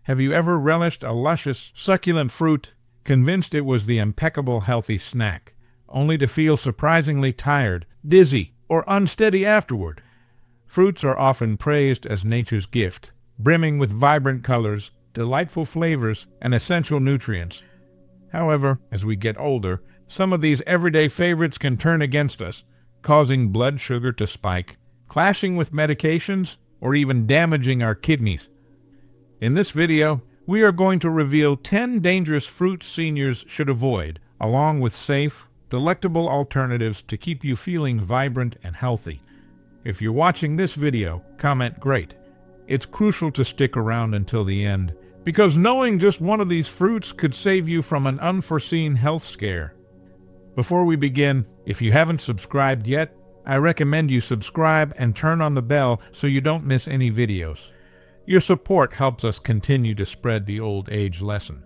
Have you ever relished a luscious, succulent fruit, convinced it was the impeccable healthy snack, only to feel surprisingly tired, dizzy, or unsteady afterward? Fruits are often praised as nature's gift, brimming with vibrant colors, delightful flavors, and essential nutrients. However, as we get older, some of these everyday favorites can turn against us, causing blood sugar to spike, clashing with medications, or even damaging our kidneys. In this video, we are going to reveal 10 dangerous fruits seniors should avoid, along with safe, delectable alternatives to keep you feeling vibrant and healthy. If you're watching this video, comment "Great." It's crucial to stick around until the end, because knowing just one of these fruits could save you from an unforeseen health scare. Before we begin, if you haven't subscribed yet, I recommend you subscribe and turn on the bell so you don't miss any videos. Your support helps us continue to spread the old age lesson.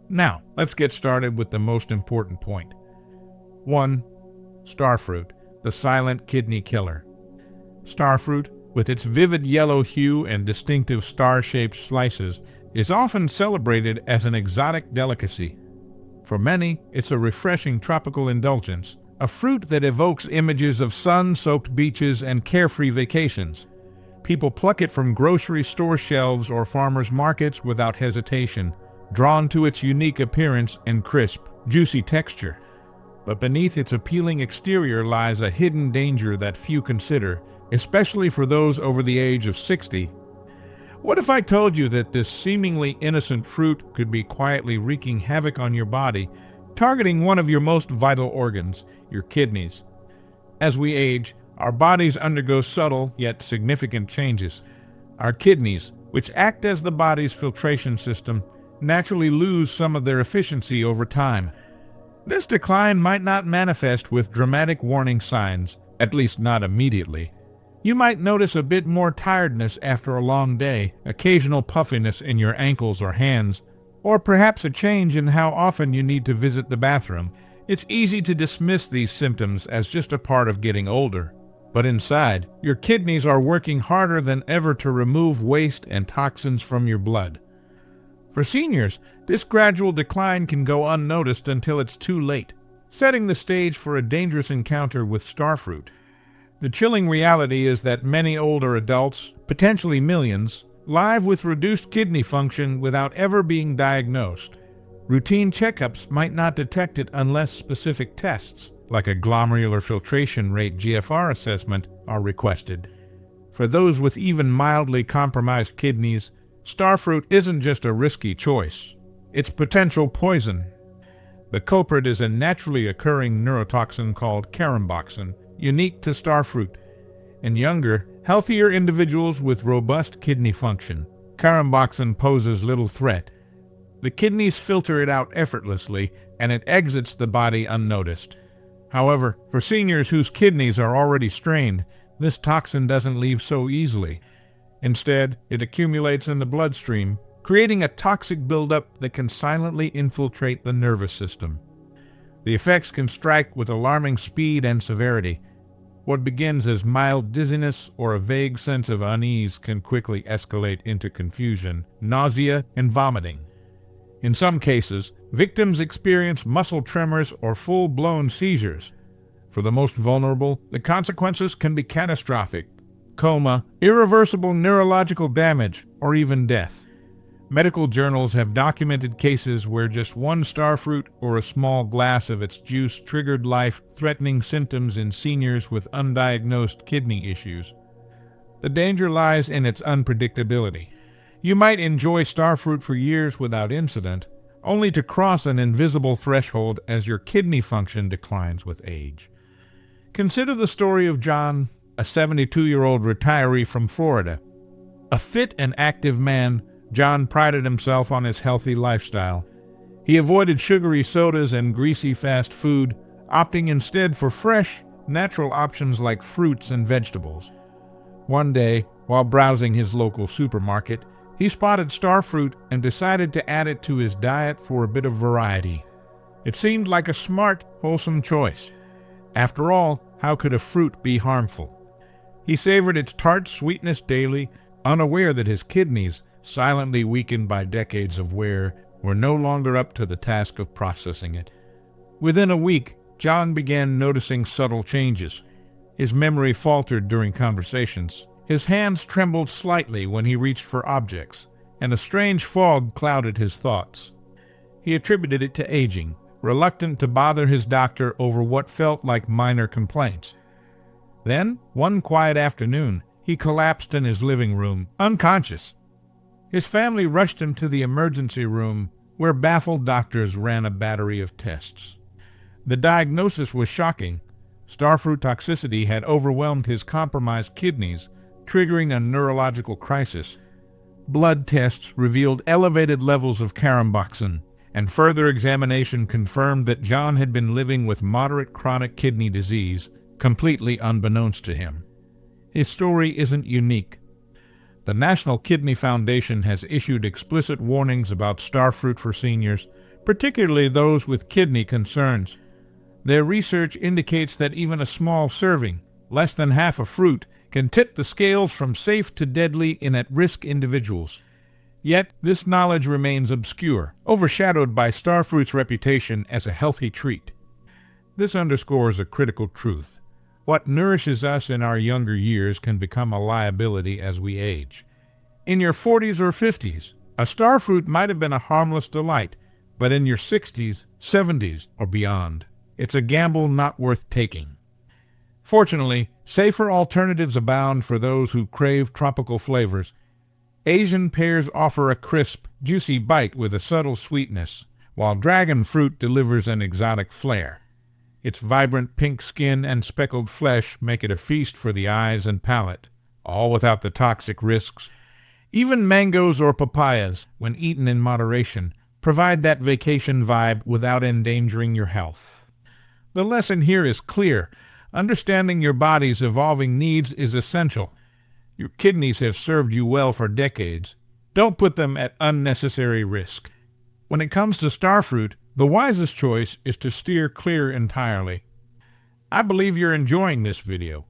Now, let's get started with the most important point. 1. Starfruit, the silent kidney killer. Starfruit, with its vivid yellow hue and distinctive star-shaped slices, is often celebrated as an exotic delicacy. For many, it's a refreshing tropical indulgence, a fruit that evokes images of sun-soaked beaches and carefree vacations. People pluck it from grocery store shelves or farmers' markets without hesitation, drawn to its unique appearance and crisp, juicy texture. But beneath its appealing exterior lies a hidden danger that few consider, especially for those over the age of 60. What if I told you that this seemingly innocent fruit could be quietly wreaking havoc on your body, targeting one of your most vital organs, your kidneys? As we age, our bodies undergo subtle yet significant changes. Our kidneys, which act as the body's filtration system, naturally lose some of their efficiency over time. This decline might not manifest with dramatic warning signs, at least not immediately. You might notice a bit more tiredness after a long day, occasional puffiness in your ankles or hands, or perhaps a change in how often you need to visit the bathroom. It's easy to dismiss these symptoms as just a part of getting older. But inside, your kidneys are working harder than ever to remove waste and toxins from your blood. For seniors, this gradual decline can go unnoticed until it's too late, setting the stage for a dangerous encounter with starfruit. The chilling reality is that many older adults, potentially millions, live with reduced kidney function without ever being diagnosed. Routine checkups might not detect it unless specific tests, like a glomerular filtration rate GFR assessment, are requested. For those with even mildly compromised kidneys, starfruit isn't just a risky choice. It's potential poison. The culprit is a naturally occurring neurotoxin called Caramboxin, unique to starfruit. In younger, healthier individuals with robust kidney function, Caramboxin poses little threat. The kidneys filter it out effortlessly, and it exits the body unnoticed. However, for seniors whose kidneys are already strained, this toxin doesn't leave so easily. Instead, it accumulates in the bloodstream, creating a toxic buildup that can silently infiltrate the nervous system. The effects can strike with alarming speed and severity. What begins as mild dizziness or a vague sense of unease can quickly escalate into confusion, nausea, and vomiting. In some cases, victims experience muscle tremors or full-blown seizures. For the most vulnerable, the consequences can be catastrophic: coma, irreversible neurological damage, or even death. Medical journals have documented cases where just one starfruit or a small glass of its juice triggered life-threatening symptoms in seniors with undiagnosed kidney issues. The danger lies in its unpredictability. You might enjoy starfruit for years without incident, only to cross an invisible threshold as your kidney function declines with age. Consider the story of John, a 72-year-old retiree from Florida. A fit and active man, John prided himself on his healthy lifestyle. He avoided sugary sodas and greasy fast food, opting instead for fresh, natural options like fruits and vegetables. One day, while browsing his local supermarket, he spotted starfruit and decided to add it to his diet for a bit of variety. It seemed like a smart, wholesome choice. After all, how could a fruit be harmful? He savored its tart sweetness daily, unaware that his kidneys, silently weakened by decades of wear, were no longer up to the task of processing it. Within a week, John began noticing subtle changes. His memory faltered during conversations. His hands trembled slightly when he reached for objects, and a strange fog clouded his thoughts. He attributed it to aging, reluctant to bother his doctor over what felt like minor complaints. Then, one quiet afternoon, he collapsed in his living room, unconscious. His family rushed him to the emergency room, where baffled doctors ran a battery of tests. The diagnosis was shocking. Starfruit toxicity had overwhelmed his compromised kidneys, triggering a neurological crisis. Blood tests revealed elevated levels of Caramboxin, and further examination confirmed that John had been living with moderate chronic kidney disease, completely unbeknownst to him. His story isn't unique. The National Kidney Foundation has issued explicit warnings about Starfruit for seniors, particularly those with kidney concerns. Their research indicates that even a small serving, less than half a fruit, can tip the scales from safe to deadly in at-risk individuals. Yet, this knowledge remains obscure, overshadowed by Starfruit's reputation as a healthy treat. This underscores a critical truth. What nourishes us in our younger years can become a liability as we age. In your 40s or 50s, a Starfruit might have been a harmless delight, but in your 60s, 70s, or beyond, it's a gamble not worth taking. Fortunately, safer alternatives abound for those who crave tropical flavors. Asian pears offer a crisp, juicy bite with a subtle sweetness, while dragon fruit delivers an exotic flair. Its vibrant pink skin and speckled flesh make it a feast for the eyes and palate, all without the toxic risks. Even mangoes or papayas, when eaten in moderation, provide that vacation vibe without endangering your health. The lesson here is clear. Understanding your body's evolving needs is essential. Your kidneys have served you well for decades. Don't put them at unnecessary risk. When it comes to Starfruit, the wisest choice is to steer clear entirely. I believe you're enjoying this video.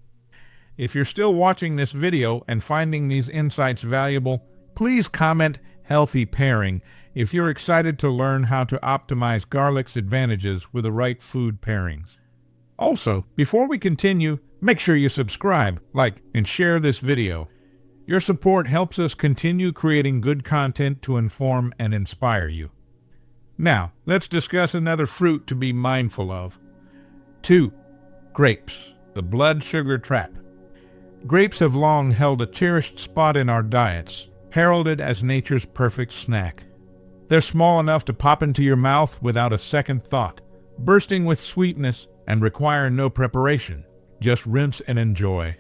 If you're still watching this video and finding these insights valuable, please comment "healthy pairing" if you're excited to learn how to optimize garlic's advantages with the right food pairings. Also, before we continue, make sure you subscribe, like, and share this video. Your support helps us continue creating good content to inform and inspire you. Now, let's discuss another fruit to be mindful of. 2. Grapes, the blood sugar trap. Grapes have long held a cherished spot in our diets, heralded as nature's perfect snack. They're small enough to pop into your mouth without a second thought, bursting with sweetness and require no preparation. Just rinse and enjoy.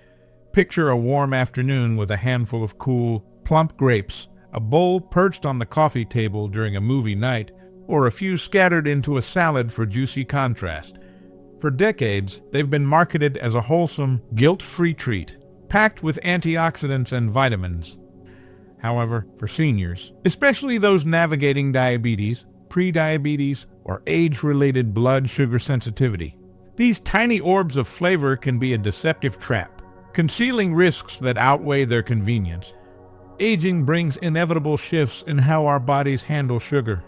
Picture a warm afternoon with a handful of cool, plump grapes, a bowl perched on the coffee table during a movie night, or a few scattered into a salad for juicy contrast. For decades, they've been marketed as a wholesome, guilt-free treat, packed with antioxidants and vitamins. However, for seniors, especially those navigating diabetes, prediabetes, or age-related blood sugar sensitivity, these tiny orbs of flavor can be a deceptive trap, concealing risks that outweigh their convenience. Aging brings inevitable shifts in how our bodies handle sugar.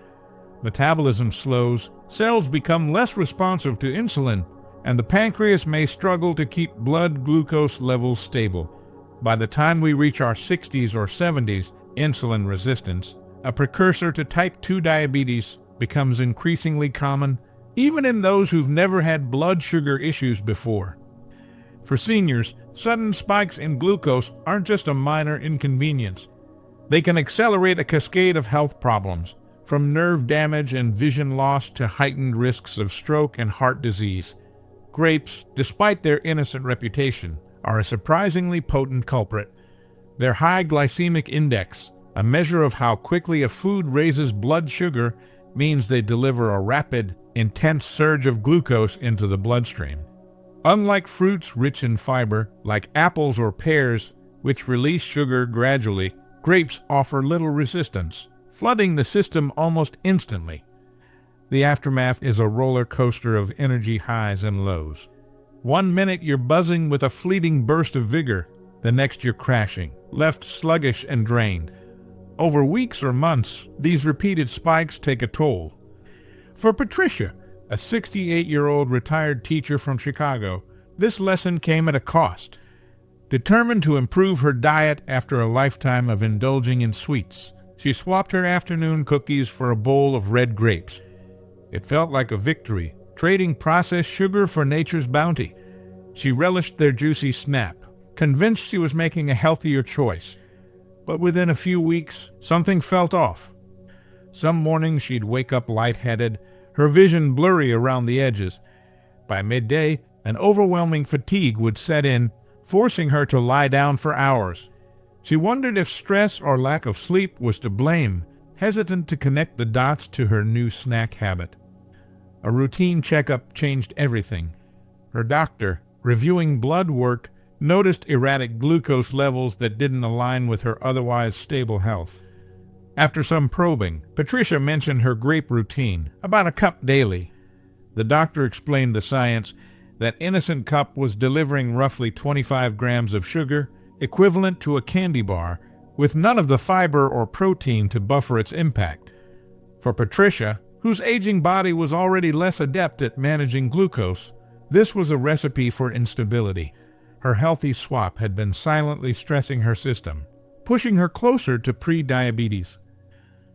Metabolism slows, cells become less responsive to insulin, and the pancreas may struggle to keep blood glucose levels stable. By the time we reach our 60s or 70s, insulin resistance, a precursor to type 2 diabetes, becomes increasingly common, even in those who've never had blood sugar issues before. For seniors, sudden spikes in glucose aren't just a minor inconvenience. They can accelerate a cascade of health problems, from nerve damage and vision loss to heightened risks of stroke and heart disease. Grapes, despite their innocent reputation, are a surprisingly potent culprit. Their high glycemic index, a measure of how quickly a food raises blood sugar, means they deliver a rapid, intense surge of glucose into the bloodstream. Unlike fruits rich in fiber, like apples or pears, which release sugar gradually, grapes offer little resistance, flooding the system almost instantly. The aftermath is a roller coaster of energy highs and lows. One minute you're buzzing with a fleeting burst of vigor, the next you're crashing, left sluggish and drained. Over weeks or months, these repeated spikes take a toll. For Patricia, a 68-year-old retired teacher from Chicago, this lesson came at a cost. Determined to improve her diet after a lifetime of indulging in sweets, she swapped her afternoon cookies for a bowl of red grapes. It felt like a victory, trading processed sugar for nature's bounty. She relished their juicy snap, convinced she was making a healthier choice. But within a few weeks, something felt off. Some mornings she'd wake up lightheaded, her vision blurry around the edges. By midday, an overwhelming fatigue would set in, forcing her to lie down for hours. She wondered if stress or lack of sleep was to blame, hesitant to connect the dots to her new snack habit. A routine checkup changed everything. Her doctor, reviewing blood work, noticed erratic glucose levels that didn't align with her otherwise stable health. After some probing, Patricia mentioned her grape routine, about a cup daily. The doctor explained the science. That innocent cup was delivering roughly 25 grams of sugar, equivalent to a candy bar, with none of the fiber or protein to buffer its impact. For Patricia, whose aging body was already less adept at managing glucose, this was a recipe for instability. Her healthy swap had been silently stressing her system, pushing her closer to pre-diabetes.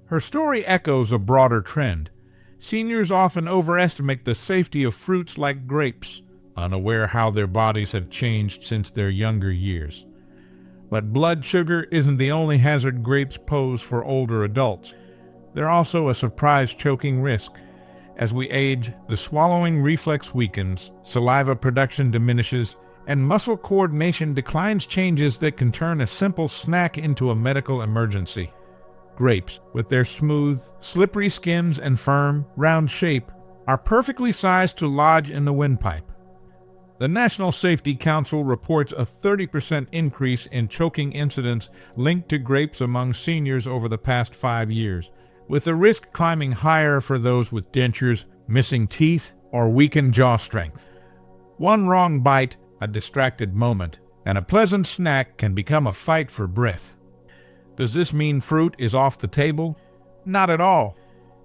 Her story echoes a broader trend. Seniors often overestimate the safety of fruits like grapes, unaware how their bodies have changed since their younger years. But blood sugar isn't the only hazard grapes pose for older adults. They're also a surprise choking risk. As we age, the swallowing reflex weakens, saliva production diminishes, and muscle coordination declines, changes that can turn a simple snack into a medical emergency. Grapes, with their smooth, slippery skins and firm, round shape, are perfectly sized to lodge in the windpipe. The National Safety Council reports a 30% increase in choking incidents linked to grapes among seniors over the past 5 years, with the risk climbing higher for those with dentures, missing teeth, or weakened jaw strength. One wrong bite, a distracted moment, and a pleasant snack can become a fight for breath. Does this mean fruit is off the table? Not at all.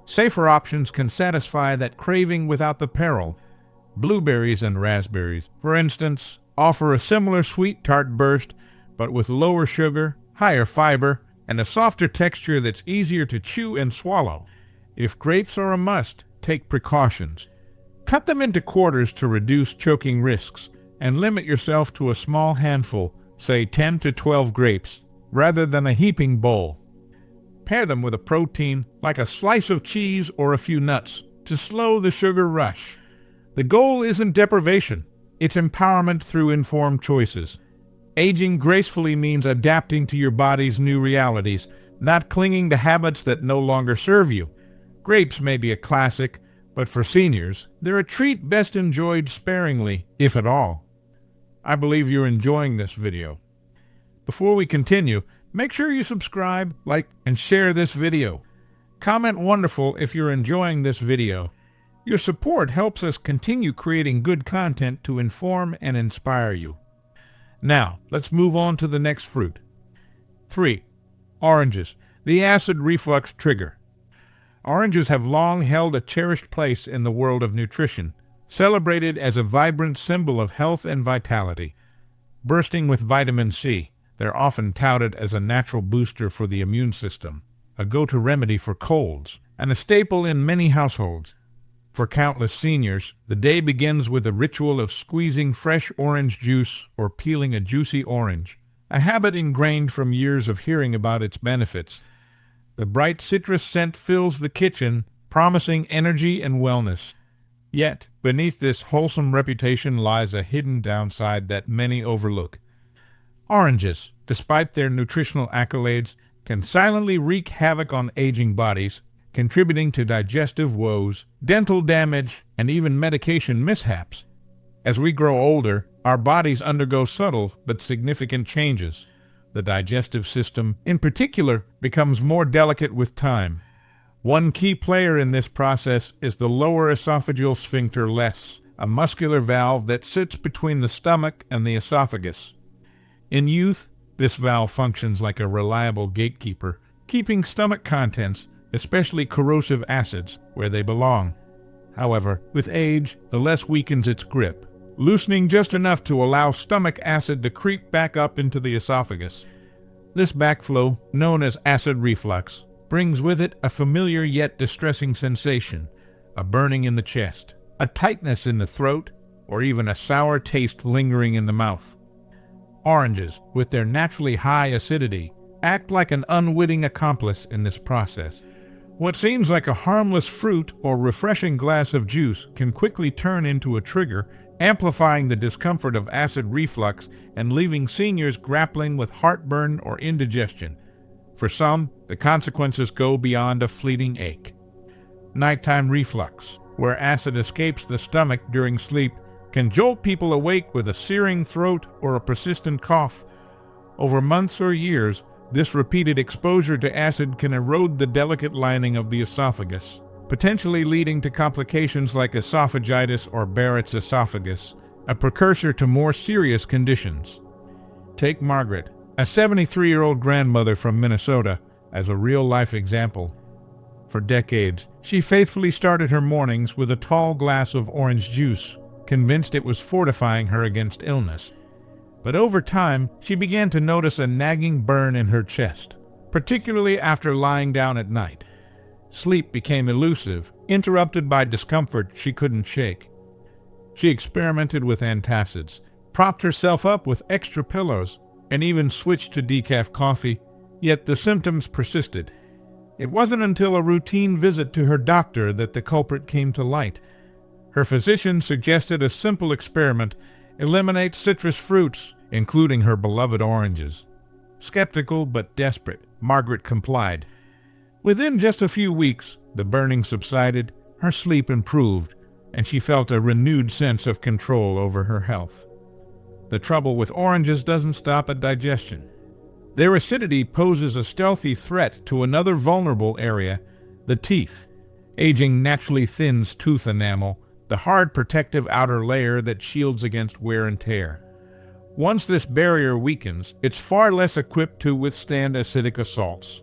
Safer options can satisfy that craving without the peril. Blueberries and raspberries, for instance, offer a similar sweet tart burst, but with lower sugar, higher fiber, and a softer texture that's easier to chew and swallow. If grapes are a must, take precautions. Cut them into quarters to reduce choking risks, and limit yourself to a small handful, say 10 to 12 grapes, rather than a heaping bowl. Pair them with a protein, like a slice of cheese or a few nuts, to slow the sugar rush. The goal isn't deprivation, it's empowerment through informed choices. Aging gracefully means adapting to your body's new realities, not clinging to habits that no longer serve you. Grapes may be a classic, but for seniors, they're a treat best enjoyed sparingly, if at all. I believe you're enjoying this video. Before we continue, make sure you subscribe, like, and share this video. Comment wonderful if you're enjoying this video. Your support helps us continue creating good content to inform and inspire you. Now, let's move on to the next fruit. 3. Oranges, the acid reflux trigger. Oranges have long held a cherished place in the world of nutrition, celebrated as a vibrant symbol of health and vitality. Bursting with vitamin C, they're often touted as a natural booster for the immune system, a go-to remedy for colds, and a staple in many households. For countless seniors, the day begins with a ritual of squeezing fresh orange juice or peeling a juicy orange, a habit ingrained from years of hearing about its benefits. The bright citrus scent fills the kitchen, promising energy and wellness. Yet, beneath this wholesome reputation lies a hidden downside that many overlook. Oranges, despite their nutritional accolades, can silently wreak havoc on aging bodies, contributing to digestive woes, dental damage, and even medication mishaps. As we grow older, our bodies undergo subtle but significant changes. The digestive system, in particular, becomes more delicate with time. One key player in this process is the lower esophageal sphincter less, a muscular valve that sits between the stomach and the esophagus. In youth, this valve functions like a reliable gatekeeper, keeping stomach contents, especially corrosive acids, where they belong. However, with age, the less weakens its grip, loosening just enough to allow stomach acid to creep back up into the esophagus. This backflow, known as acid reflux, brings with it a familiar yet distressing sensation, a burning in the chest, a tightness in the throat, or even a sour taste lingering in the mouth. Oranges, with their naturally high acidity, act like an unwitting accomplice in this process. What seems like a harmless fruit or refreshing glass of juice can quickly turn into a trigger, amplifying the discomfort of acid reflux and leaving seniors grappling with heartburn or indigestion. For some, the consequences go beyond a fleeting ache. Nighttime reflux, where acid escapes the stomach during sleep, can jolt people awake with a searing throat or a persistent cough. Over months or years, this repeated exposure to acid can erode the delicate lining of the esophagus, potentially leading to complications like esophagitis or Barrett's esophagus, a precursor to more serious conditions. Take Margaret, a 73-year-old grandmother from Minnesota, as a real-life example. For decades, she faithfully started her mornings with a tall glass of orange juice, convinced it was fortifying her against illness. But over time, she began to notice a nagging burn in her chest, particularly after lying down at night. Sleep became elusive, interrupted by discomfort she couldn't shake. She experimented with antacids, propped herself up with extra pillows, and even switched to decaf coffee, yet the symptoms persisted. It wasn't until a routine visit to her doctor that the culprit came to light. Her physician suggested a simple experiment: eliminate citrus fruits, including her beloved oranges. Skeptical but desperate, Margaret complied. Within just a few weeks, the burning subsided, her sleep improved, and she felt a renewed sense of control over her health. The trouble with oranges doesn't stop at digestion. Their acidity poses a stealthy threat to another vulnerable area, the teeth. Aging naturally thins tooth enamel, the hard protective outer layer that shields against wear and tear. Once this barrier weakens, it's far less equipped to withstand acidic assaults.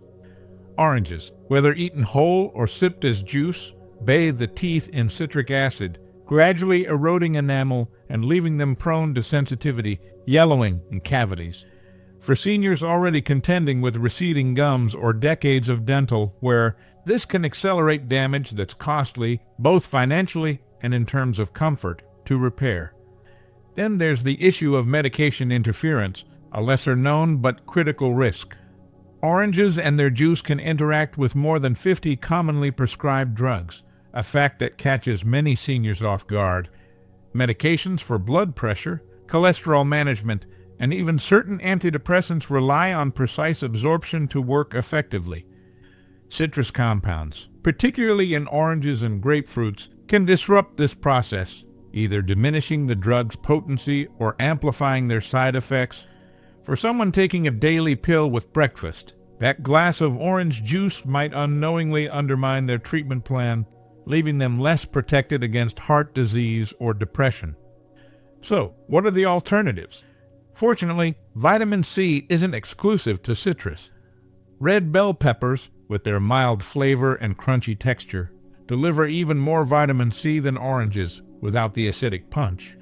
Oranges, whether eaten whole or sipped as juice, bathe the teeth in citric acid, gradually eroding enamel and leaving them prone to sensitivity, yellowing, and cavities. For seniors already contending with receding gums or decades of dental wear, this can accelerate damage that's costly, both financially and in terms of comfort, to repair. Then there's the issue of medication interference, a lesser-known but critical risk. Oranges and their juice can interact with more than 50 commonly prescribed drugs, a fact that catches many seniors off guard. Medications for blood pressure, cholesterol management, and even certain antidepressants rely on precise absorption to work effectively. Citrus compounds, particularly in oranges and grapefruits, can disrupt this process, either diminishing the drug's potency or amplifying their side effects. For someone taking a daily pill with breakfast, that glass of orange juice might unknowingly undermine their treatment plan, leaving them less protected against heart disease or depression. So, what are the alternatives? Fortunately, vitamin C isn't exclusive to citrus. Red bell peppers, with their mild flavor and crunchy texture, deliver even more vitamin C than oranges without the acidic punch.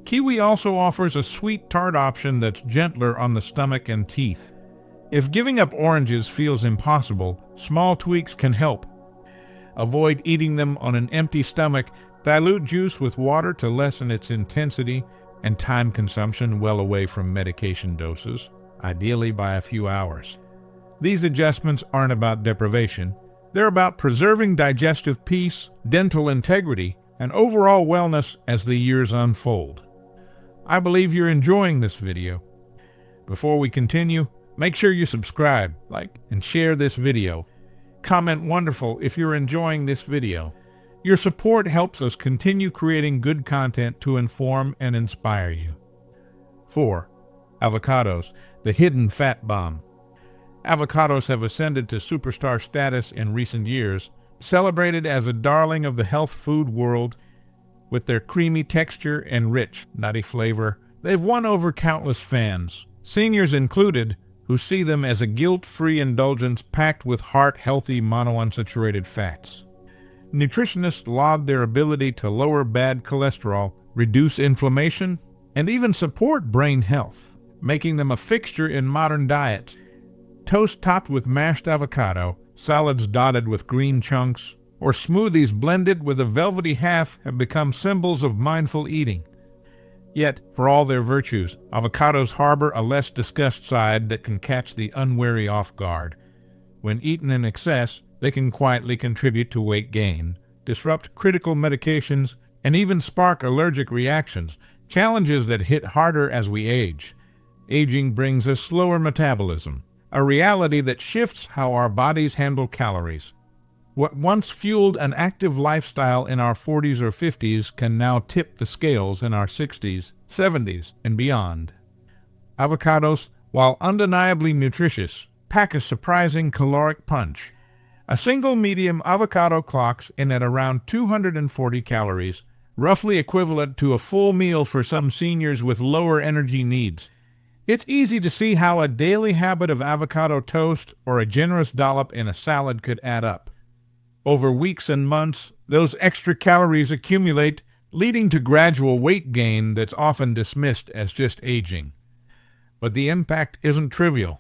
Kiwi also offers a sweet tart option that's gentler on the stomach and teeth. If giving up oranges feels impossible, small tweaks can help. Avoid eating them on an empty stomach. Dilute juice with water to lessen its intensity and time consumption well away from medication doses, ideally by a few hours. These adjustments aren't about deprivation. They're about preserving digestive peace, dental integrity, and overall wellness as the years unfold. I believe you're enjoying this video. Before we continue, make sure you subscribe, like, and share this video. Comment "wonderful" if you're enjoying this video. Your support helps us continue creating good content to inform and inspire you. 4. Avocados, the hidden fat bomb. Avocados have ascended to superstar status in recent years, celebrated as a darling of the health food world. With their creamy texture and rich, nutty flavor, they've won over countless fans, seniors included, who see them as a guilt-free indulgence packed with heart-healthy monounsaturated fats. Nutritionists laud their ability to lower bad cholesterol, reduce inflammation, and even support brain health, making them a fixture in modern diets. Toast topped with mashed avocado, salads dotted with green chunks, or smoothies blended with a velvety half have become symbols of mindful eating. Yet, for all their virtues, avocados harbor a less discussed side that can catch the unwary off guard. When eaten in excess, they can quietly contribute to weight gain, disrupt critical medications, and even spark allergic reactions, challenges that hit harder as we age. Aging brings a slower metabolism, a reality that shifts how our bodies handle calories. What once fueled an active lifestyle in our 40s or 50s can now tip the scales in our 60s, 70s, and beyond. Avocados, while undeniably nutritious, pack a surprising caloric punch. A single medium avocado clocks in at around 240 calories, roughly equivalent to a full meal for some seniors with lower energy needs. It's easy to see how a daily habit of avocado toast or a generous dollop in a salad could add up. Over weeks and months, those extra calories accumulate, leading to gradual weight gain that's often dismissed as just aging. But the impact isn't trivial.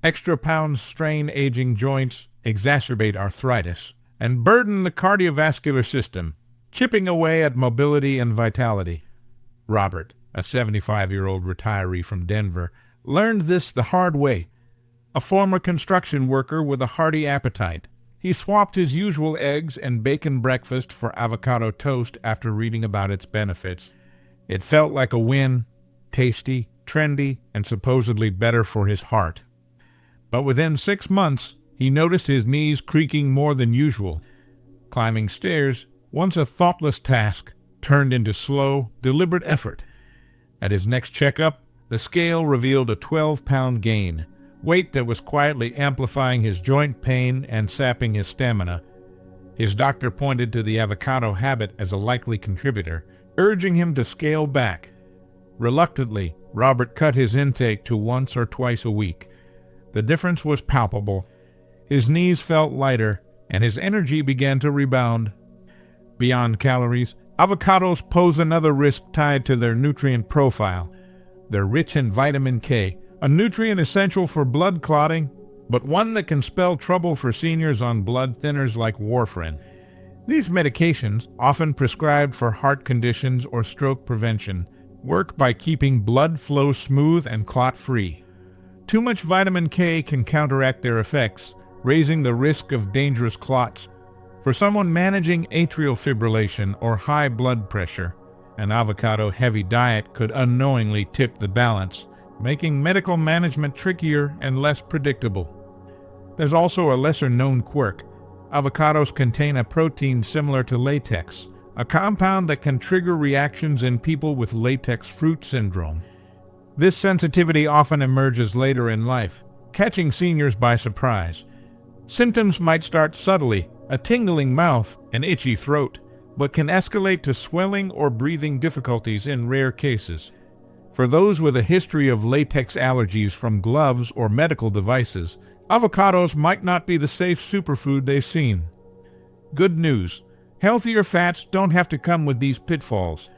Extra pounds strain aging joints, exacerbate arthritis, and burden the cardiovascular system, chipping away at mobility and vitality. Robert, a 75-year-old retiree from Denver, learned this the hard way. A former construction worker with a hearty appetite, he swapped his usual eggs and bacon breakfast for avocado toast after reading about its benefits. It felt like a win, tasty, trendy, and supposedly better for his heart. But within 6 months, he noticed his knees creaking more than usual. Climbing stairs, once a thoughtless task, turned into slow, deliberate effort. At his next checkup, the scale revealed a 12-pound gain, weight that was quietly amplifying his joint pain and sapping his stamina. His doctor pointed to the avocado habit as a likely contributor, urging him to scale back. Reluctantly, Robert cut his intake to once or twice a week. The difference was palpable. His knees felt lighter, and his energy began to rebound. Beyond calories, avocados pose another risk tied to their nutrient profile. They're rich in vitamin K, a nutrient essential for blood clotting, but one that can spell trouble for seniors on blood thinners like warfarin. These medications, often prescribed for heart conditions or stroke prevention, work by keeping blood flow smooth and clot-free. Too much vitamin K can counteract their effects, raising the risk of dangerous clots. For someone managing atrial fibrillation or high blood pressure, an avocado-heavy diet could unknowingly tip the balance, making medical management trickier and less predictable. There's also a lesser-known quirk. Avocados contain a protein similar to latex, a compound that can trigger reactions in people with latex fruit syndrome. This sensitivity often emerges later in life, catching seniors by surprise. Symptoms might start subtly, a tingling mouth, an itchy throat, but can escalate to swelling or breathing difficulties in rare cases. For those with a history of latex allergies from gloves or medical devices, avocados might not be the safe superfood they seem. Good news: healthier fats don't have to come with these pitfalls.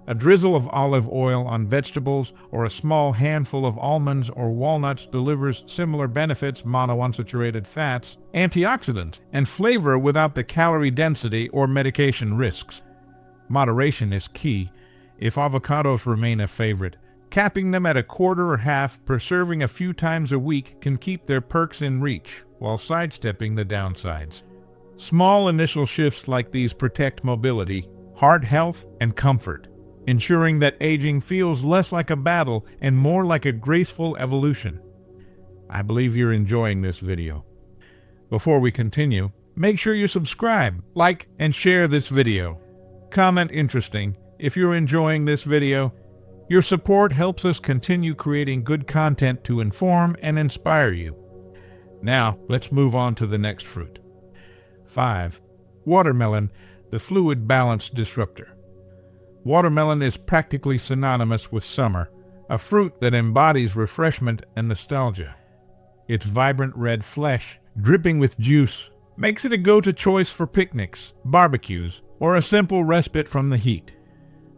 A drizzle of olive oil on vegetables or a small handful of almonds or walnuts delivers similar benefits: monounsaturated fats, antioxidants, and flavor without the calorie density or medication risks. Moderation is key. If avocados remain a favorite, capping them at a quarter or half per serving a few times a week can keep their perks in reach, while sidestepping the downsides. Small initial shifts like these protect mobility, heart health, and comfort, ensuring that aging feels less like a battle and more like a graceful evolution. I believe you're enjoying this video. Before we continue, make sure you subscribe, like, and share this video. Comment interesting if you're enjoying this video. Your support helps us continue creating good content to inform and inspire you. Now, let's move on to the next fruit. 5. Watermelon, the fluid balance disruptor. Watermelon is practically synonymous with summer, a fruit that embodies refreshment and nostalgia. Its vibrant red flesh, dripping with juice, makes it a go-to choice for picnics, barbecues, or a simple respite from the heat.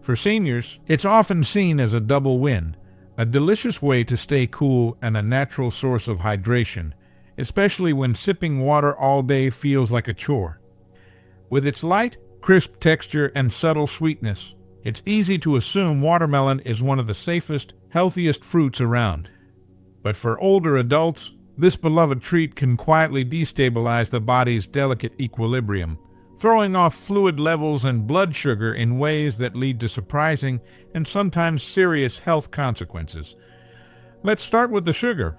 For seniors, it's often seen as a double win, a delicious way to stay cool and a natural source of hydration, especially when sipping water all day feels like a chore. With its light, crisp texture and subtle sweetness, it's easy to assume watermelon is one of the safest, healthiest fruits around. But for older adults, this beloved treat can quietly destabilize the body's delicate equilibrium, throwing off fluid levels and blood sugar in ways that lead to surprising and sometimes serious health consequences. Let's start with the sugar.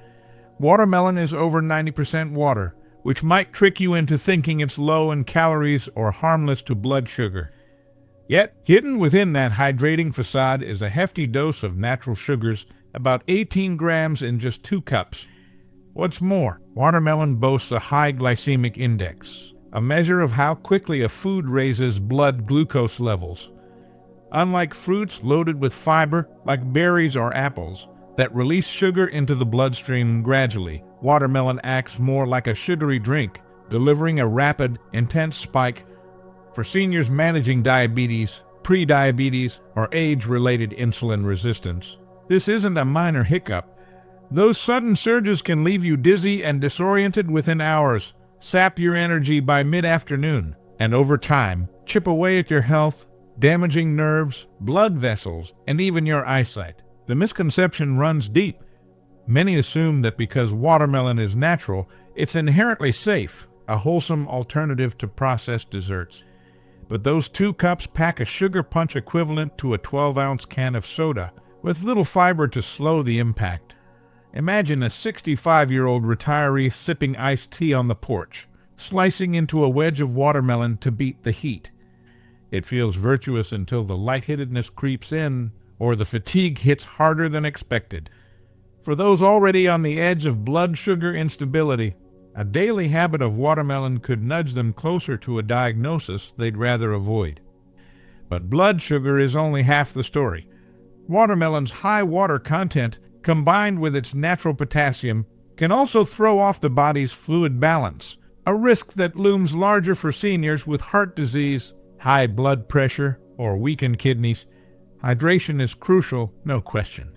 Watermelon is over 90% water, which might trick you into thinking it's low in calories or harmless to blood sugar. Yet, hidden within that hydrating facade is a hefty dose of natural sugars, about 18 grams in just 2 cups. What's more, watermelon boasts a high glycemic index, a measure of how quickly a food raises blood glucose levels. Unlike fruits loaded with fiber, like berries or apples, that release sugar into the bloodstream gradually, watermelon acts more like a sugary drink, delivering a rapid, intense spike. For seniors managing diabetes, pre-diabetes, or age-related insulin resistance, this isn't a minor hiccup. Those sudden surges can leave you dizzy and disoriented within hours, sap your energy by mid-afternoon, and over time, chip away at your health, damaging nerves, blood vessels, and even your eyesight. The misconception runs deep. Many assume that because watermelon is natural, it's inherently safe, a wholesome alternative to processed desserts. But those 2 cups pack a sugar punch equivalent to a 12-ounce can of soda, with little fiber to slow the impact. Imagine a 65-year-old retiree sipping iced tea on the porch, slicing into a wedge of watermelon to beat the heat. It feels virtuous until the lightheadedness creeps in, or the fatigue hits harder than expected. For those already on the edge of blood sugar instability, a daily habit of watermelon could nudge them closer to a diagnosis they'd rather avoid. But blood sugar is only half the story. Watermelon's high water content, combined with its natural potassium, can also throw off the body's fluid balance, a risk that looms larger for seniors with heart disease, high blood pressure, or weakened kidneys. Hydration is crucial, no question.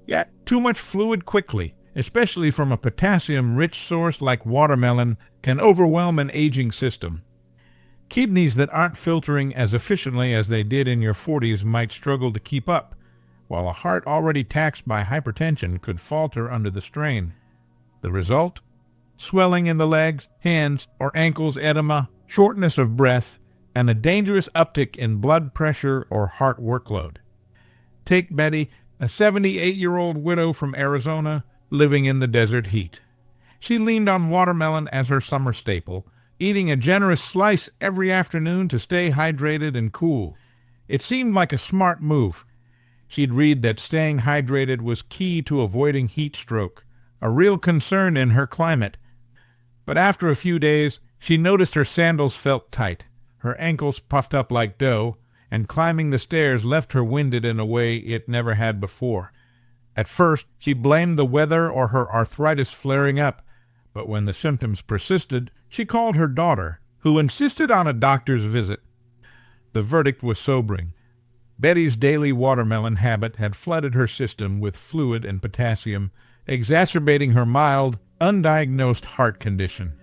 Yet, too much fluid quickly, especially from a potassium-rich source like watermelon, can overwhelm an aging system. Kidneys that aren't filtering as efficiently as they did in your 40s might struggle to keep up, while a heart already taxed by hypertension could falter under the strain. The result? Swelling in the legs, hands, or ankles edema, shortness of breath, and a dangerous uptick in blood pressure or heart workload. Take Betty, a 78-year-old widow from Arizona, living in the desert heat. She leaned on watermelon as her summer staple, eating a generous slice every afternoon to stay hydrated and cool. It seemed like a smart move. She'd read that staying hydrated was key to avoiding heat stroke, a real concern in her climate. But after a few days, she noticed her sandals felt tight, her ankles puffed up like dough, and climbing the stairs left her winded in a way it never had before. At first, she blamed the weather or her arthritis flaring up, but when the symptoms persisted, she called her daughter, who insisted on a doctor's visit. The verdict was sobering. Betty's daily watermelon habit had flooded her system with fluid and potassium, exacerbating her mild, undiagnosed heart condition.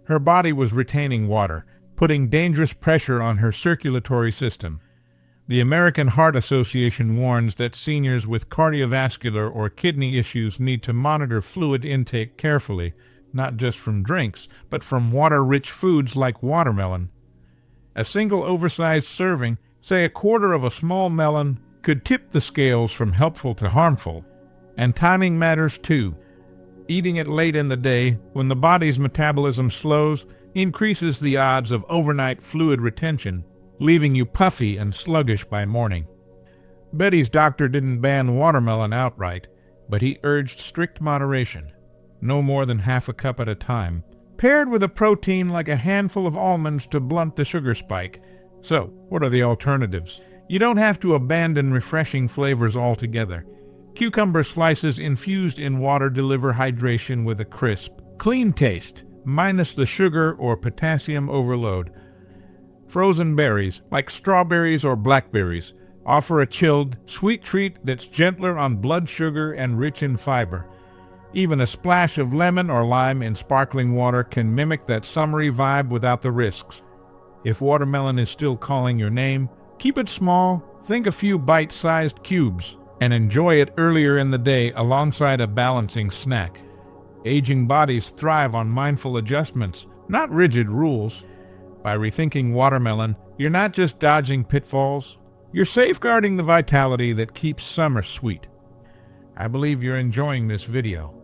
Her body was retaining water, putting dangerous pressure on her circulatory system. The American Heart Association warns that seniors with cardiovascular or kidney issues need to monitor fluid intake carefully, not just from drinks, but from water-rich foods like watermelon. A single oversized serving, say a quarter of a small melon, could tip the scales from helpful to harmful. And timing matters too. Eating it late in the day, when the body's metabolism slows, increases the odds of overnight fluid retention, leaving you puffy and sluggish by morning. Betty's doctor didn't ban watermelon outright, but he urged strict moderation, no more than half a cup at a time, paired with a protein like a handful of almonds to blunt the sugar spike. So, what are the alternatives? You don't have to abandon refreshing flavors altogether. Cucumber slices infused in water deliver hydration with a crisp, clean taste, minus the sugar or potassium overload. Frozen berries, like strawberries or blackberries, offer a chilled, sweet treat that's gentler on blood sugar and rich in fiber. Even a splash of lemon or lime in sparkling water can mimic that summery vibe without the risks. If watermelon is still calling your name, keep it small, think a few bite-sized cubes, and enjoy it earlier in the day alongside a balancing snack. Aging bodies thrive on mindful adjustments, not rigid rules. By rethinking watermelon, you're not just dodging pitfalls, you're safeguarding the vitality that keeps summer sweet. I believe you're enjoying this video.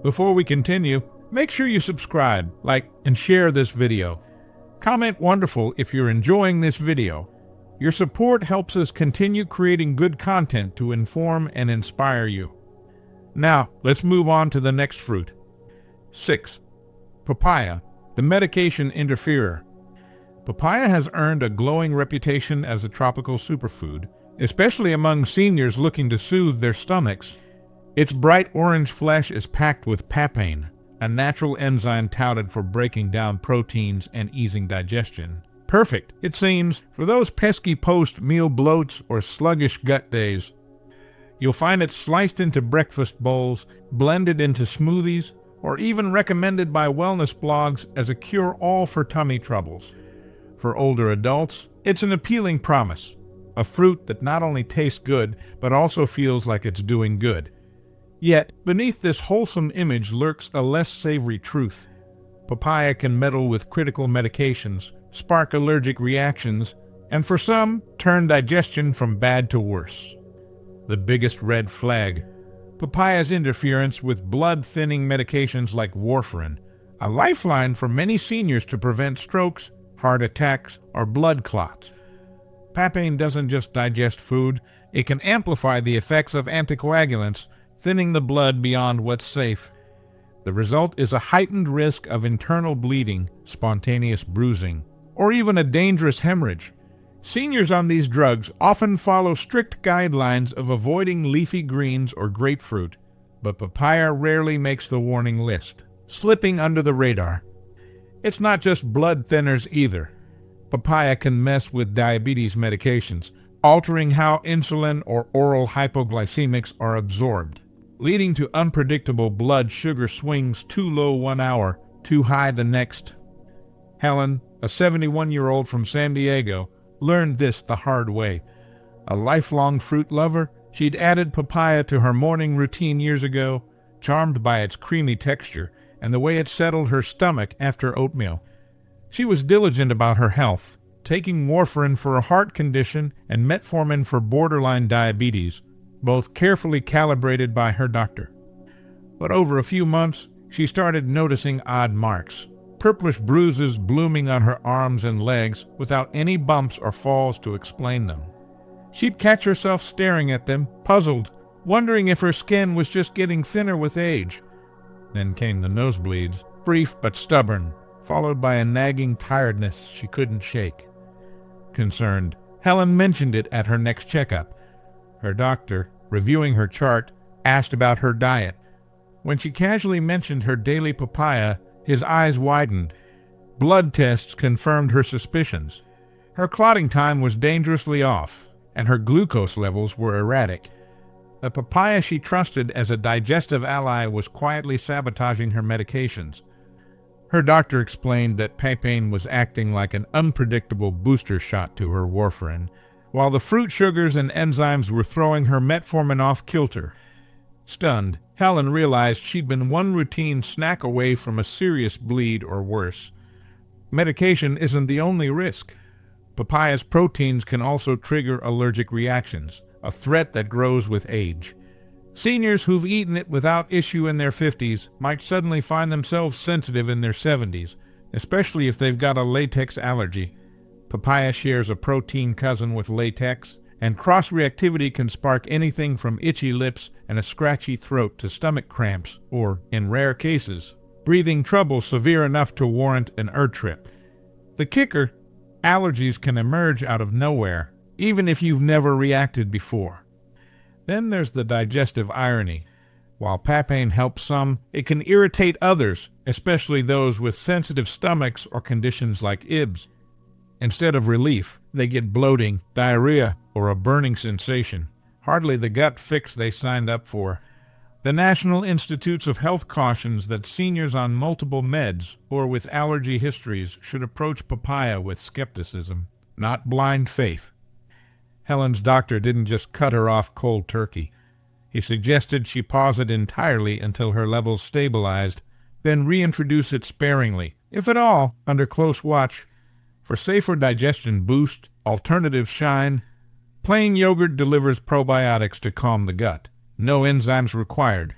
Before we continue, make sure you subscribe, like, and share this video. Comment wonderful if you're enjoying this video. Your support helps us continue creating good content to inform and inspire you. Now, let's move on to the next fruit. 6. Papaya, the medication interferer. Papaya has earned a glowing reputation as a tropical superfood, especially among seniors looking to soothe their stomachs. Its bright orange flesh is packed with papain, a natural enzyme touted for breaking down proteins and easing digestion. Perfect, it seems, for those pesky post-meal bloats or sluggish gut days. You'll find it sliced into breakfast bowls, blended into smoothies, or even recommended by wellness blogs as a cure-all for tummy troubles. For older adults, it's an appealing promise, a fruit that not only tastes good, but also feels like it's doing good. Yet, beneath this wholesome image lurks a less savory truth. Papaya can meddle with critical medications, spark allergic reactions, and for some, turn digestion from bad to worse. The biggest red flag: papaya's interference with blood-thinning medications like warfarin, a lifeline for many seniors to prevent strokes, heart attacks, or blood clots. Papain doesn't just digest food, it can amplify the effects of anticoagulants, thinning the blood beyond what's safe. The result is a heightened risk of internal bleeding, spontaneous bruising, or even a dangerous hemorrhage. Seniors on these drugs often follow strict guidelines of avoiding leafy greens or grapefruit, but papaya rarely makes the warning list, slipping under the radar. It's not just blood thinners either. Papaya can mess with diabetes medications, altering how insulin or oral hypoglycemics are absorbed, leading to unpredictable blood sugar swings, too low 1 hour, too high the next. Helen, a 71-year-old from San Diego, learned this the hard way. A lifelong fruit lover, she'd added papaya to her morning routine years ago, charmed by its creamy texture and the way it settled her stomach after oatmeal. She was diligent about her health, taking warfarin for a heart condition and metformin for borderline diabetes, both carefully calibrated by her doctor. But over a few months, she started noticing odd marks, purplish bruises blooming on her arms and legs without any bumps or falls to explain them. She'd catch herself staring at them, puzzled, wondering if her skin was just getting thinner with age. Then came the nosebleeds, brief but stubborn, followed by a nagging tiredness she couldn't shake. Concerned, Helen mentioned it at her next checkup. Her doctor, reviewing her chart, asked about her diet. When she casually mentioned her daily papaya, his eyes widened. Blood tests confirmed her suspicions. Her clotting time was dangerously off, and her glucose levels were erratic. The papaya she trusted as a digestive ally was quietly sabotaging her medications. Her doctor explained that papain was acting like an unpredictable booster shot to her warfarin, while the fruit sugars and enzymes were throwing her metformin off kilter. Stunned, Helen realized she'd been one routine snack away from a serious bleed or worse. Medication isn't the only risk. Papaya's proteins can also trigger allergic reactions, a threat that grows with age. Seniors who've eaten it without issue in their 50s might suddenly find themselves sensitive in their 70s, especially if they've got a latex allergy. Papaya shares a protein cousin with latex, and cross-reactivity can spark anything from itchy lips and a scratchy throat to stomach cramps or, in rare cases, breathing trouble severe enough to warrant an trip. The kicker: allergies can emerge out of nowhere, even if you've never reacted before. Then there's the digestive irony. While papain helps some, it can irritate others, especially those with sensitive stomachs or conditions like IBS. Instead of relief, they get bloating, diarrhea, or a burning sensation. Hardly the gut fix they signed up for. The National Institutes of Health cautions that seniors on multiple meds or with allergy histories should approach papaya with skepticism, not blind faith. Helen's doctor didn't just cut her off cold turkey. He suggested she pause it entirely until her levels stabilized, then reintroduce it sparingly, if at all, under close watch. For safer digestion boost, alternatives shine. Plain yogurt delivers probiotics to calm the gut. No enzymes required.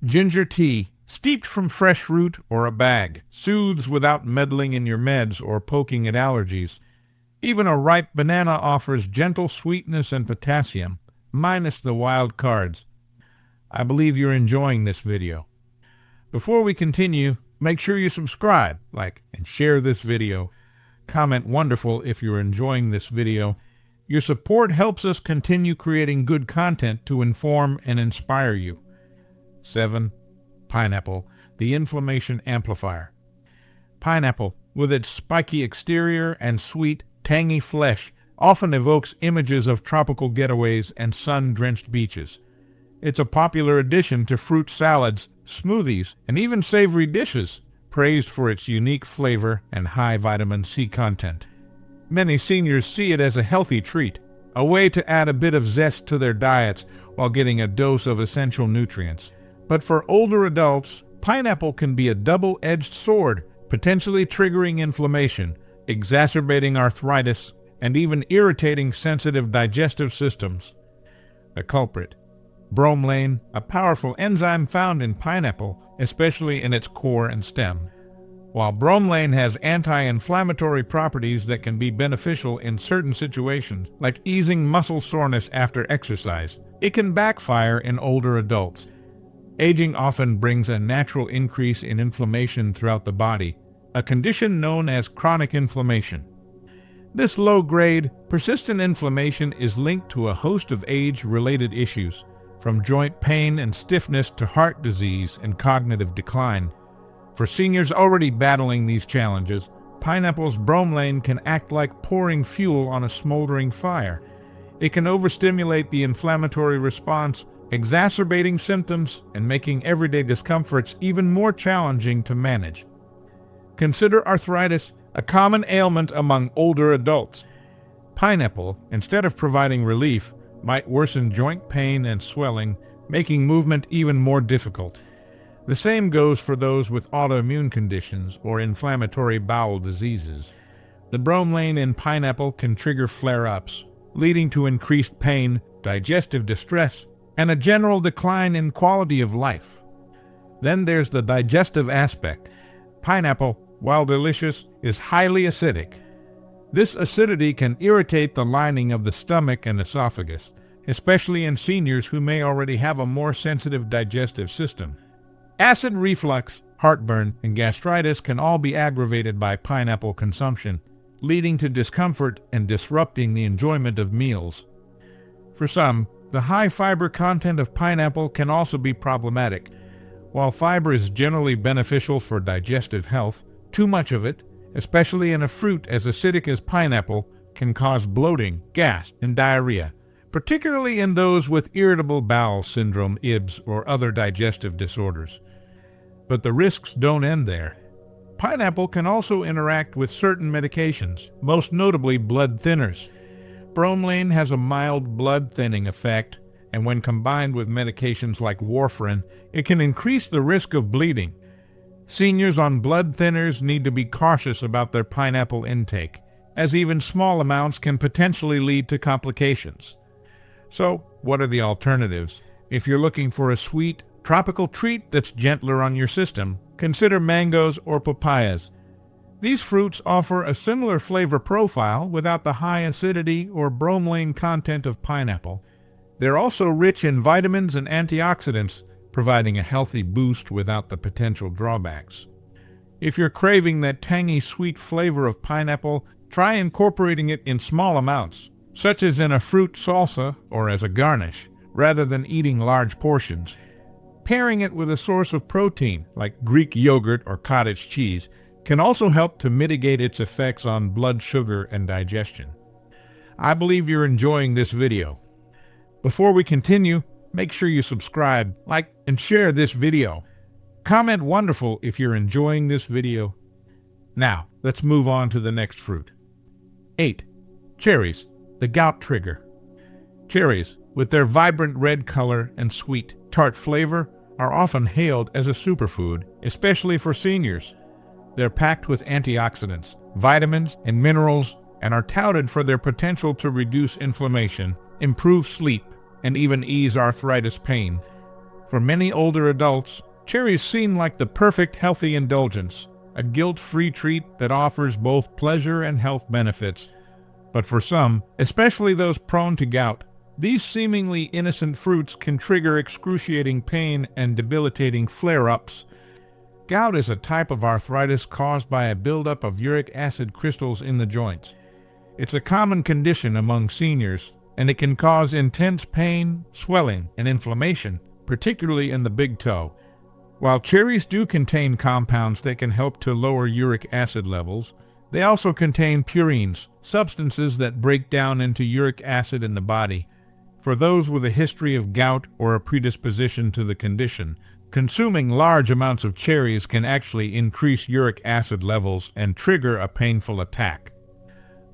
Ginger tea, steeped from fresh root or a bag, soothes without meddling in your meds or poking at allergies. Even a ripe banana offers gentle sweetness and potassium, minus the wild cards. I believe you're enjoying this video. Before we continue, make sure you subscribe, like, and share this video. Comment wonderful if you're enjoying this video. Your support helps us continue creating good content to inform and inspire you. 7. Pineapple, the inflammation amplifier. Pineapple, with its spiky exterior and sweet, tangy flesh, often evokes images of tropical getaways and sun-drenched beaches. It's a popular addition to fruit salads, smoothies, and even savory dishes, praised for its unique flavor and high vitamin C content. Many seniors see it as a healthy treat, a way to add a bit of zest to their diets while getting a dose of essential nutrients. But for older adults, pineapple can be a double-edged sword, potentially triggering inflammation, exacerbating arthritis, and even irritating sensitive digestive systems. The culprit: bromelain, a powerful enzyme found in pineapple, especially in its core and stem. While bromelain has anti-inflammatory properties that can be beneficial in certain situations, like easing muscle soreness after exercise, it can backfire in older adults. Aging often brings a natural increase in inflammation throughout the body, a condition known as chronic inflammation. This low-grade, persistent inflammation is linked to a host of age-related issues, from joint pain and stiffness to heart disease and cognitive decline. For seniors already battling these challenges, pineapple's bromelain can act like pouring fuel on a smoldering fire. It can overstimulate the inflammatory response, exacerbating symptoms and making everyday discomforts even more challenging to manage. Consider arthritis, a common ailment among older adults. Pineapple, instead of providing relief, might worsen joint pain and swelling, making movement even more difficult. The same goes for those with autoimmune conditions or inflammatory bowel diseases. The bromelain in pineapple can trigger flare-ups, leading to increased pain, digestive distress, and a general decline in quality of life. Then there's the digestive aspect. Pineapple, while delicious, is highly acidic. This acidity can irritate the lining of the stomach and esophagus, especially in seniors who may already have a more sensitive digestive system. Acid reflux, heartburn, and gastritis can all be aggravated by pineapple consumption, leading to discomfort and disrupting the enjoyment of meals. For some, the high fiber content of pineapple can also be problematic. While fiber is generally beneficial for digestive health, too much of it, especially in a fruit as acidic as pineapple, can cause bloating, gas, and diarrhea, particularly in those with irritable bowel syndrome, IBS, or other digestive disorders. But the risks don't end there. Pineapple can also interact with certain medications, most notably blood thinners. Bromelain has a mild blood-thinning effect, and when combined with medications like warfarin, it can increase the risk of bleeding. Seniors on blood thinners need to be cautious about their pineapple intake, as even small amounts can potentially lead to complications. So, what are the alternatives? If you're looking for a sweet, tropical treat that's gentler on your system, consider mangoes or papayas. These fruits offer a similar flavor profile without the high acidity or bromelain content of pineapple. They're also rich in vitamins and antioxidants, providing a healthy boost without the potential drawbacks. If you're craving that tangy sweet flavor of pineapple, try incorporating it in small amounts, such as in a fruit salsa or as a garnish. rather than eating large portions. Pairing it with a source of protein, like Greek yogurt or cottage cheese, can also help to mitigate its effects on blood sugar and digestion. I believe you're enjoying this video. Before we continue, make sure you subscribe, like, and share this video. Comment "wonderful" if you're enjoying this video. Now, let's move on to the next fruit. 8. Cherries, the gout trigger. Cherries, with their vibrant red color and sweet, tart flavor, are often hailed as a superfood, especially for seniors. They're packed with antioxidants, vitamins, and minerals, and are touted for their potential to reduce inflammation, improve sleep, and even ease arthritis pain. For many older adults, cherries seem like the perfect healthy indulgence, a guilt-free treat that offers both pleasure and health benefits. But for some, especially those prone to gout, these seemingly innocent fruits can trigger excruciating pain and debilitating flare-ups. Gout is a type of arthritis caused by a buildup of uric acid crystals in the joints. It's a common condition among seniors, and it can cause intense pain, swelling, and inflammation, particularly in the big toe. While cherries do contain compounds that can help to lower uric acid levels, they also contain purines, substances that break down into uric acid in the body. For those with a history of gout or a predisposition to the condition, consuming large amounts of cherries can actually increase uric acid levels and trigger a painful attack.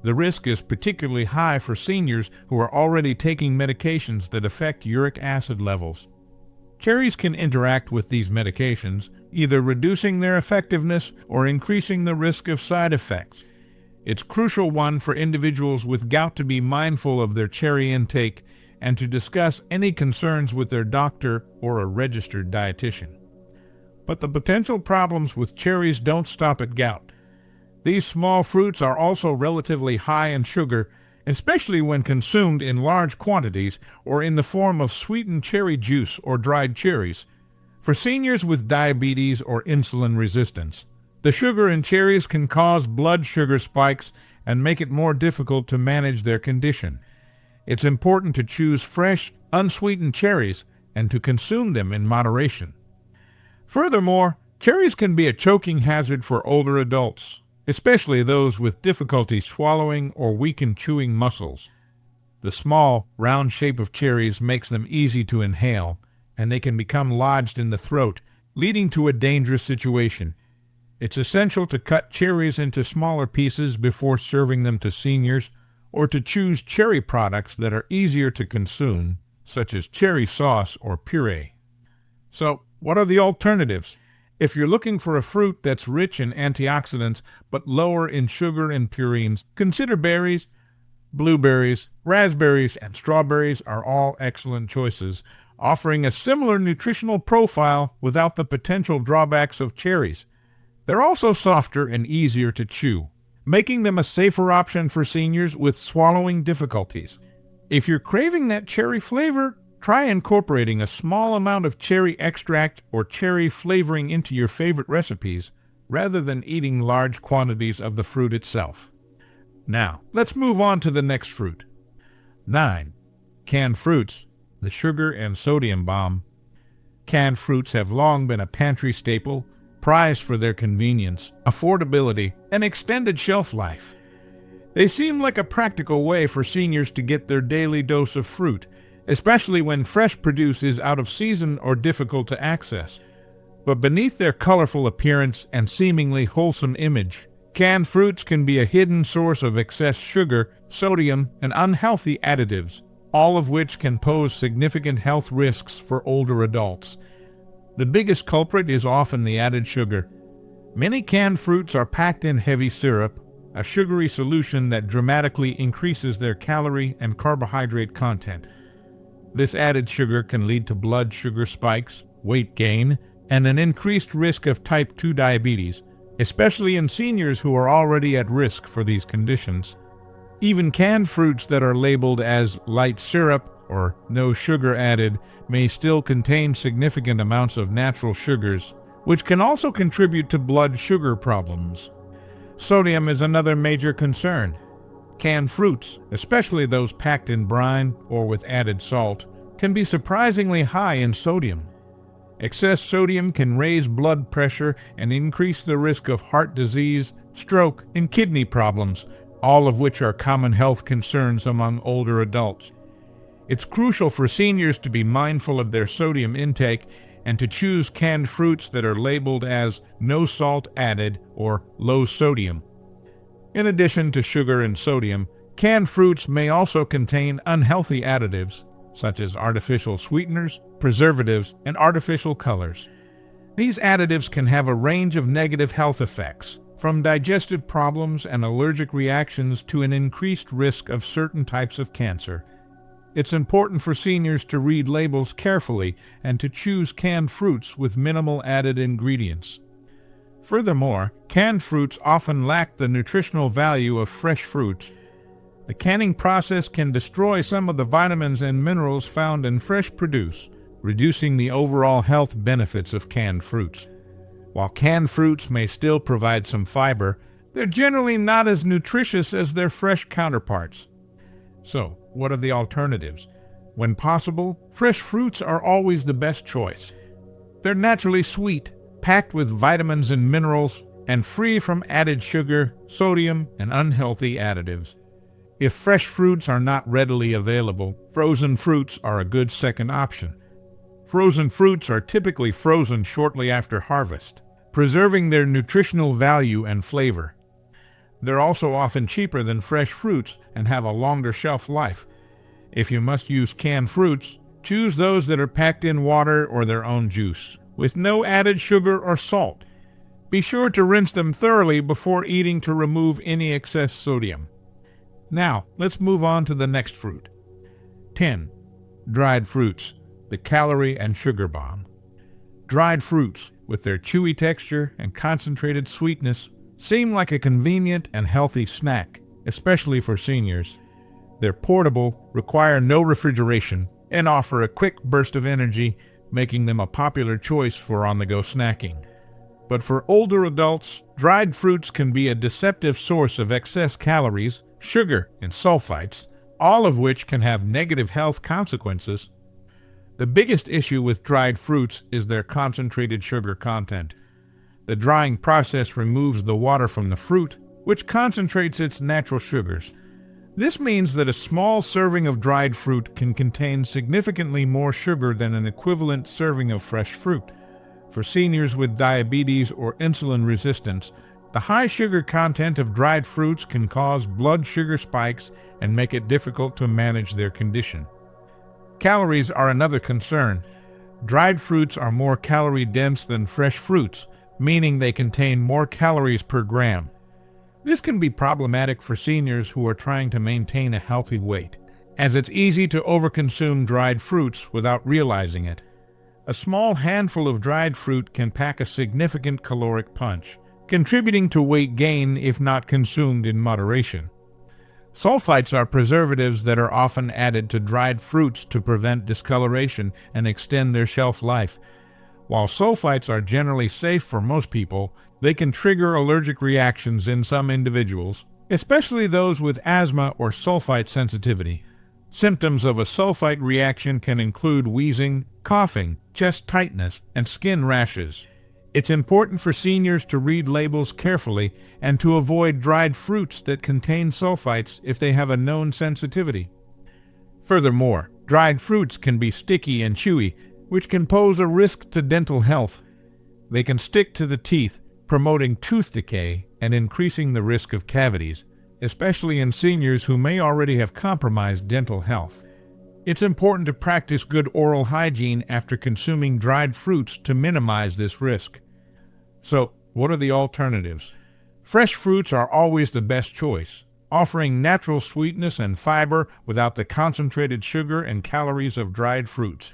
The risk is particularly high for seniors who are already taking medications that affect uric acid levels. Cherries can interact with these medications, either reducing their effectiveness or increasing the risk of side effects. It's crucial for individuals with gout to be mindful of their cherry intake and to discuss any concerns with their doctor or a registered dietitian. But the potential problems with cherries don't stop at gout. These small fruits are also relatively high in sugar, especially when consumed in large quantities or in the form of sweetened cherry juice or dried cherries. For seniors with diabetes or insulin resistance, the sugar in cherries can cause blood sugar spikes and make it more difficult to manage their condition. It's important to choose fresh, unsweetened cherries and to consume them in moderation. Furthermore, cherries can be a choking hazard for older adults, especially those with difficulty swallowing or weakened chewing muscles. The small, round shape of cherries makes them easy to inhale, and they can become lodged in the throat, leading to a dangerous situation. It's essential to cut cherries into smaller pieces before serving them to seniors, or to choose cherry products that are easier to consume, such as cherry sauce or puree. So, what are the alternatives? If you're looking for a fruit that's rich in antioxidants but lower in sugar and purines, consider berries. Blueberries, raspberries, and strawberries are all excellent choices, offering a similar nutritional profile without the potential drawbacks of cherries. They're also softer and easier to chew, making them a safer option for seniors with swallowing difficulties. If you're craving that cherry flavor, try incorporating a small amount of cherry extract or cherry flavoring into your favorite recipes, rather than eating large quantities of the fruit itself. Now, let's move on to the next fruit. 9. Canned fruits, the sugar and sodium bomb. Canned fruits have long been a pantry staple, prized for their convenience, affordability, and extended shelf life. They seem like a practical way for seniors to get their daily dose of fruit, especially when fresh produce is out of season or difficult to access. But beneath their colorful appearance and seemingly wholesome image, canned fruits can be a hidden source of excess sugar, sodium, and unhealthy additives, all of which can pose significant health risks for older adults. The biggest culprit is often the added sugar. Many canned fruits are packed in heavy syrup, a sugary solution that dramatically increases their calorie and carbohydrate content. This added sugar can lead to blood sugar spikes, weight gain, and an increased risk of type 2 diabetes, especially in seniors who are already at risk for these conditions. Even canned fruits that are labeled as light syrup or no sugar added may still contain significant amounts of natural sugars, which can also contribute to blood sugar problems. Sodium is another major concern. Canned fruits, especially those packed in brine or with added salt, can be surprisingly high in sodium. Excess sodium can raise blood pressure and increase the risk of heart disease, stroke, and kidney problems, all of which are common health concerns among older adults. It's crucial for seniors to be mindful of their sodium intake and to choose canned fruits that are labeled as no salt added or low sodium. In addition to sugar and sodium, canned fruits may also contain unhealthy additives, such as artificial sweeteners, preservatives, and artificial colors. These additives can have a range of negative health effects, from digestive problems and allergic reactions to an increased risk of certain types of cancer. It's important for seniors to read labels carefully and to choose canned fruits with minimal added ingredients. Furthermore, canned fruits often lack the nutritional value of fresh fruits. The canning process can destroy some of the vitamins and minerals found in fresh produce, reducing the overall health benefits of canned fruits. While canned fruits may still provide some fiber, they're generally not as nutritious as their fresh counterparts. So, what are the alternatives? When possible, fresh fruits are always the best choice. They're naturally sweet, packed with vitamins and minerals, and free from added sugar, sodium, and unhealthy additives. If fresh fruits are not readily available, frozen fruits are a good second option. Frozen fruits are typically frozen shortly after harvest, preserving their nutritional value and flavor. They're also often cheaper than fresh fruits and have a longer shelf life. If you must use canned fruits, choose those that are packed in water or their own juice, with no added sugar or salt. Be sure to rinse them thoroughly before eating to remove any excess sodium. Now, let's move on to the next fruit. 10. Dried fruits, the calorie and sugar bomb. Dried fruits, with their chewy texture and concentrated sweetness, seem like a convenient and healthy snack, especially for seniors. They're portable, require no refrigeration, and offer a quick burst of energy, making them a popular choice for on-the-go snacking. But for older adults, dried fruits can be a deceptive source of excess calories, sugar, and sulfites, all of which can have negative health consequences. The biggest issue with dried fruits is their concentrated sugar content. The drying process removes the water from the fruit, which concentrates its natural sugars. This means that a small serving of dried fruit can contain significantly more sugar than an equivalent serving of fresh fruit. For seniors with diabetes or insulin resistance, the high sugar content of dried fruits can cause blood sugar spikes and make it difficult to manage their condition. Calories are another concern. Dried fruits are more calorie-dense than fresh fruits, meaning they contain more calories per gram. This can be problematic for seniors who are trying to maintain a healthy weight, as it's easy to overconsume dried fruits without realizing it. A small handful of dried fruit can pack a significant caloric punch, contributing to weight gain if not consumed in moderation. Sulfites are preservatives that are often added to dried fruits to prevent discoloration and extend their shelf life. While sulfites are generally safe for most people, they can trigger allergic reactions in some individuals, especially those with asthma or sulfite sensitivity. Symptoms of a sulfite reaction can include wheezing, coughing, chest tightness, and skin rashes. It's important for seniors to read labels carefully and to avoid dried fruits that contain sulfites if they have a known sensitivity. Furthermore, dried fruits can be sticky and chewy, which can pose a risk to dental health. They can stick to the teeth, promoting tooth decay and increasing the risk of cavities, especially in seniors who may already have compromised dental health. It's important to practice good oral hygiene after consuming dried fruits to minimize this risk. So, what are the alternatives? Fresh fruits are always the best choice, offering natural sweetness and fiber without the concentrated sugar and calories of dried fruits.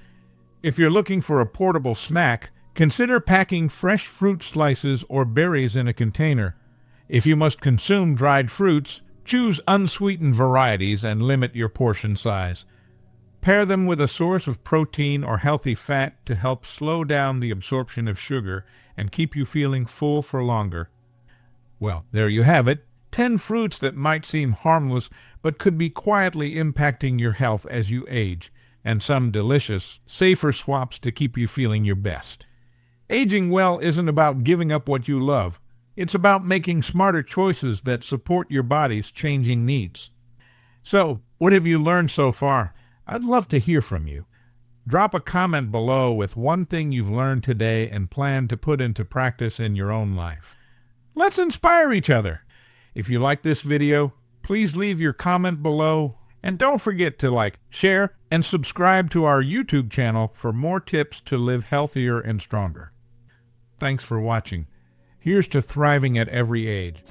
If you're looking for a portable snack, consider packing fresh fruit slices or berries in a container. If you must consume dried fruits, choose unsweetened varieties and limit your portion size. Pair them with a source of protein or healthy fat to help slow down the absorption of sugar and keep you feeling full for longer. Well, there you have it. 10 fruits that might seem harmless but could be quietly impacting your health as you age. and some delicious, safer swaps to keep you feeling your best. Aging well isn't about giving up what you love. It's about making smarter choices that support your body's changing needs. So, what have you learned so far? I'd love to hear from you. Drop a comment below with one thing you've learned today and plan to put into practice in your own life. Let's inspire each other. If you like this video, please leave your comment below, and don't forget to like, share, and subscribe to our YouTube channel for more tips to live healthier and stronger. Thanks for watching. Here's to thriving at every age.